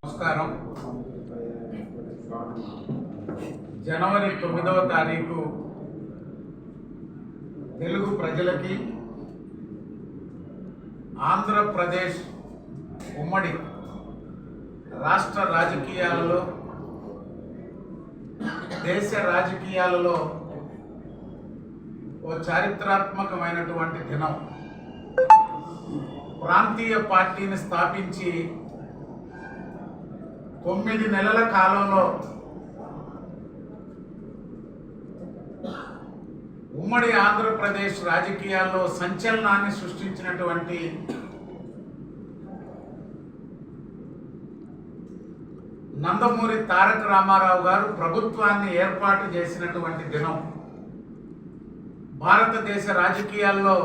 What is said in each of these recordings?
నమస్కారం. జనవరి 9వ తారీఖు తెలుగు ప్రజలకి ఆంధ్రప్రదేశ్ ఉమ్మడి రాష్ట్ర రాజకీయాలలో, దేశ రాజకీయాలలో ఓ చారిత్రాత్మకమైనటువంటి దినం. ప్రాంతీయ పార్టీని స్థాపించి 9 నెలల కాలంలో ఉమ్మడి ఆంధ్రప్రదేశ్ రాజకీయాల్లో సంచలనాన్ని సృష్టించినటువంటి నందమూరి తారక రామారావు గారు ప్రభుత్వాన్ని ఏర్పాటు చేసినటువంటి దినం. భారతదేశ రాజకీయాల్లో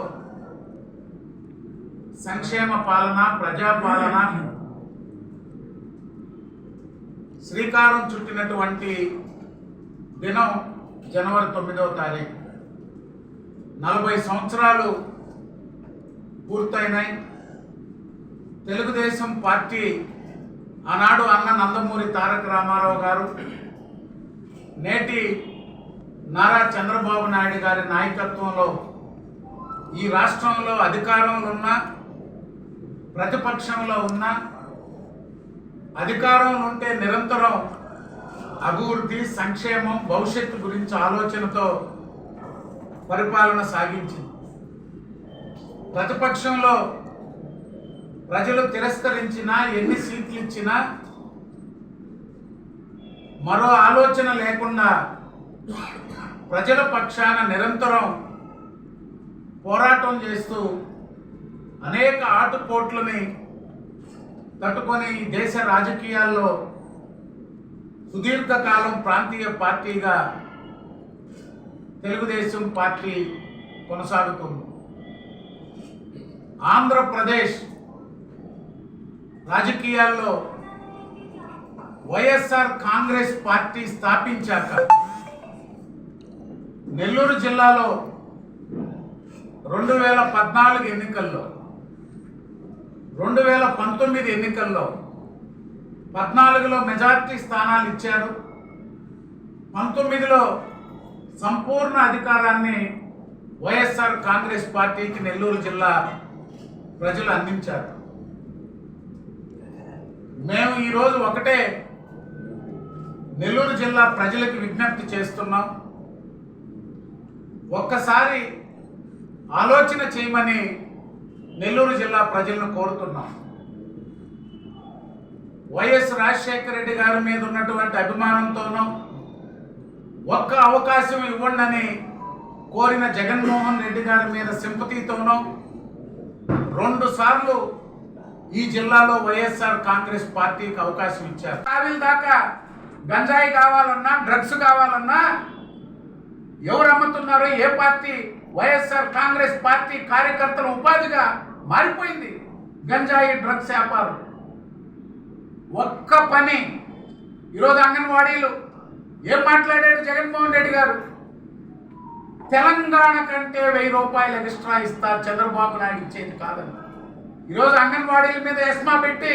సంక్షేమ పాలన, ప్రజాపాలన శ్రీకారం చుట్టినటువంటి దినం జనవరి 9వ తారీఖు. 40 సంవత్సరాలు పూర్తయినాయి. తెలుగుదేశం పార్టీ ఆనాడు అన్న నందమూరి తారక రామారావు గారు, నేటి నారా చంద్రబాబు నాయుడు గారి నాయకత్వంలో ఈ రాష్ట్రంలో అధికారంలో ఉన్న, ప్రతిపక్షంలో ఉన్న, అధికారంలో ఉంటే నిరంతరం అభివృద్ధి, సంక్షేమం, భవిష్యత్తు గురించి ఆలోచనతో పరిపాలన సాగించింది. ప్రతిపక్షంలో ప్రజలు తిరస్కరించినా, ఎన్ని సీట్లు ఇచ్చినా మరో ఆలోచన లేకుండా ప్రజల పక్షాన నిరంతరం పోరాటం చేస్తూ అనేక ఆటుపోట్లని తట్టుకొని ఈ దేశ రాజకీయాల్లో సుదీర్ఘకాలం ప్రాంతీయ పార్టీగా తెలుగుదేశం పార్టీ కొనసాగుతుంది. ఆంధ్రప్రదేశ్ రాజకీయాల్లో వైఎస్ఆర్ కాంగ్రెస్ పార్టీ స్థాపించాక నెల్లూరు జిల్లాలో 2014 ఎన్నికల్లో, 2019 ఎన్నికల్లో 14లో మెజార్టీ స్థానాలు ఇచ్చారు. 19లో సంపూర్ణ అధికారాన్ని వైఎస్ఆర్ కాంగ్రెస్ పార్టీకి నెల్లూరు జిల్లా ప్రజలు అందించారు. మేము ఈరోజు ఒకటే నెల్లూరు జిల్లా ప్రజలకు విజ్ఞప్తి చేస్తున్నాం. ఒక్కసారి ఆలోచన చేయమని నెల్లూరు జిల్లా ప్రజలను కోరుతున్నాం. వైఎస్ రాజశేఖర రెడ్డి గారి మీద ఉన్నటువంటి అభిమానంతోనో, ఒక్క అవకాశం ఇవ్వండి కోరిన జగన్మోహన్ రెడ్డి గారి మీద సింపతితోనో 2 సార్లు ఈ జిల్లాలో వైఎస్ఆర్ కాంగ్రెస్ పార్టీకి అవకాశం ఇచ్చారు. కావిల్ దాకా గంజాయి కావాలన్నా, డ్రగ్స్ కావాలన్నా ఎవరు అమ్ముతున్నారో, ఏ పార్టీ? వైఎస్ఆర్ కాంగ్రెస్ పార్టీ కార్యకర్తల ఉపాధిగా మారిపోయింది గంజాయి, డ్రగ్స్ వ్యాపారం. ఒక్క పని ఈరోజు అంగన్వాడీలు ఏం మాట్లాడాడు జగన్మోహన్ రెడ్డి గారు? తెలంగాణ కంటే 1000 రూపాయలు ఎక్స్ట్రా ఇస్తా, చంద్రబాబు నాయుడు ఇచ్చేది కాదని. ఈరోజు అంగన్వాడీల మీద ఎస్మా పెట్టి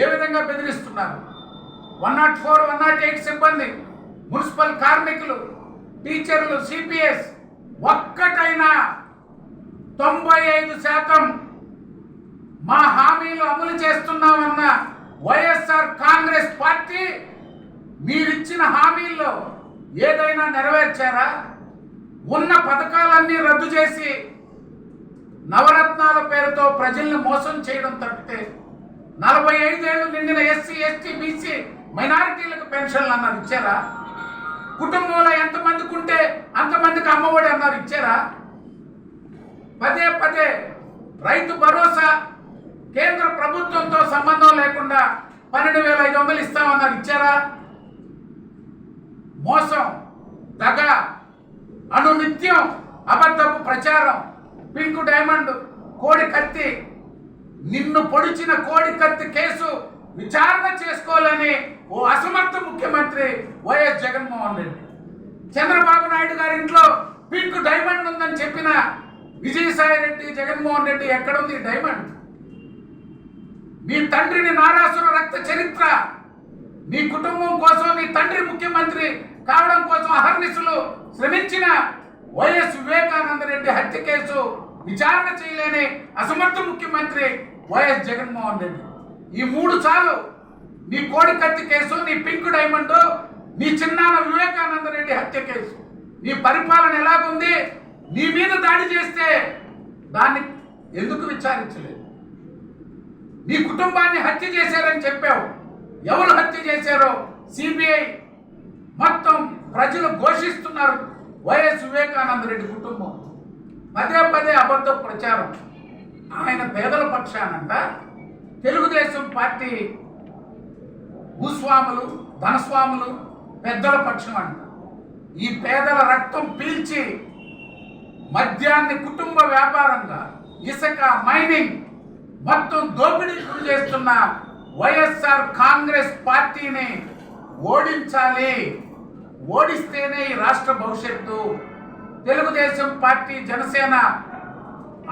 ఏ విధంగా బెదిరిస్తున్నారు? 104, 108 సిబ్బంది, మున్సిపల్ కార్మికులు, టీచర్లు, సిపిఎస్ ఒక్కటైనా 95% మా హామీలు అమలు చేస్తున్నామన్న వైఎస్ఆర్ కాంగ్రెస్ పార్టీ మీరిచ్చిన హామీల్లో ఏదైనా నెరవేర్చారా? ఉన్న పథకాలన్నీ రద్దు చేసి నవరత్నాల పేరుతో ప్రజల్ని మోసం చేయడం తప్పితే 45 ఏళ్ళు నిండిన ఎస్సీ, ఎస్టీ, బీసీ మైనారిటీలకు పెన్షన్లు అన్నారు ఇచ్చారా? కుటుంబంలో ఎంతమందికి ఉంటే అంతమందికి అమ్మఒడి అన్నారు ఇచ్చారా? పదే రైతు భరోసా కేంద్ర ప్రభుత్వంతో సంబంధం లేకుండా 12,500 ఇస్తామన్నారు ఇచ్చారా? మోసం, దగ, అనునిత్యం అబద్ధపు ప్రచారం, పింక్ డైమండ్, కోడి కత్తి, నిన్ను పొడిచిన కోడి కత్తి కేసు విచారణ చేసుకోవాలని ఓ అసమర్థ ముఖ్యమంత్రి వైఎస్ జగన్మోహన్ రెడ్డి. చంద్రబాబు నాయుడు గారి ఇంట్లో పింక్ డైమండ్ ఉందని చెప్పిన విజయసాయి రెడ్డి, జగన్మోహన్ రెడ్డి ఎక్కడుంది డైమండ్? మీ తండ్రిని నారాసుర రక్త చరిత్ర, మీ కుటుంబం కోసం, మీ తండ్రి ముఖ్యమంత్రి కావడం కోసం అహర్నిశలు శ్రమించిన వైఎస్ వివేకానంద రెడ్డి హత్య కేసు విచారణ చేయలేని అసమర్థ ముఖ్యమంత్రి వైఎస్ జగన్మోహన్ రెడ్డి. ఈ మూడు చాలు. నీ కోడి కత్తి కేసు, నీ పింక్ డైమండ్, నీ చిన్నాన్న వివేకానంద రెడ్డి హత్య కేసు. నీ పరిపాలన ఎలాగుంది? నీ మీద దాడి చేస్తే దాన్ని ఎందుకు విచారించలేదు? నీ కుటుంబాన్ని హత్య చేశారని చెప్పావు. ఎవరు హత్య చేశారో సిబిఐ మొత్తం ప్రజలు ఘోషిస్తున్నారు. వైఎస్ వివేకానంద రెడ్డి కుటుంబం పదే పదే అబద్ధ ప్రచారం. ఆయన పేదల పక్షానంట, తెలుగుదేశం పార్టీ భూస్వాములు, ధనస్వాములు, పెద్దల పక్షం అంట. ఈ పేదల రక్తం పీల్చి మద్యాన్ని కుటుంబ వ్యాపారంగా, ఇసుక మైనింగ్ మొత్తం దోపిడీ గురి చేస్తున్న వైఎస్ఆర్ కాంగ్రెస్ పార్టీని ఓడించాలి. ఓడిస్తేనే ఈ రాష్ట్ర భవిష్యత్తు. తెలుగుదేశం పార్టీ, జనసేన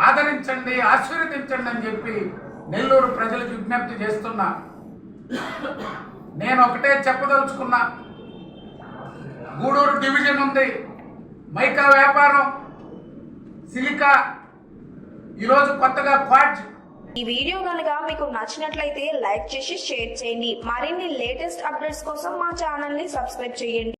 ఆదరించండి, ఆశీర్వదించండి అని చెప్పి నెల్లూరు ప్రజలకు విజ్ఞప్తి చేస్తున్నా. నేను ఒకటే చెప్పదలుచుకున్నా. గూడూరు డివిజన్ ఉంది, మైకా వ్యాపారం, సిలికా, ఈరోజు కొత్తగా క్వాడ్జ్. ఈ వీడియో కనుక మీకు నచ్చినట్లయితే లైక్ చేసి షేర్ చేయండి. మరిన్ని లేటెస్ట్ అప్డేట్స్ కోసం మా ఛానల్ ని సబ్స్క్రైబ్ చేయండి.